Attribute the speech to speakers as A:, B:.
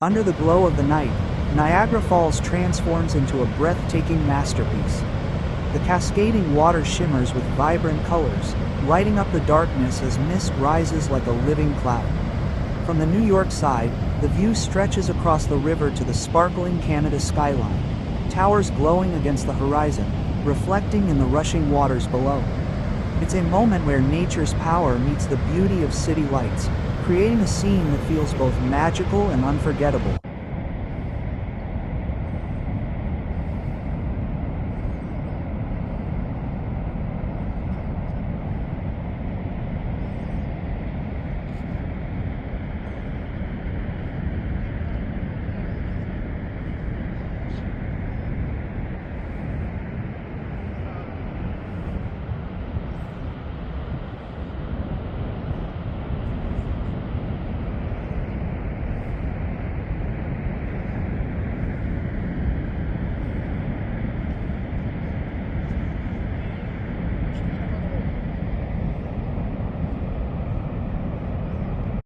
A: Under the glow of the night, Niagara Falls transforms into a breathtaking masterpiece. The cascading water shimmers with vibrant colors, lighting up the darkness as mist rises like a living cloud. From the New York side, the view stretches across the river to the sparkling Canada skyline, towers glowing against the horizon, reflecting in the rushing waters below. It's a moment where nature's power meets the beauty of city lights, creating a scene that feels both magical and unforgettable.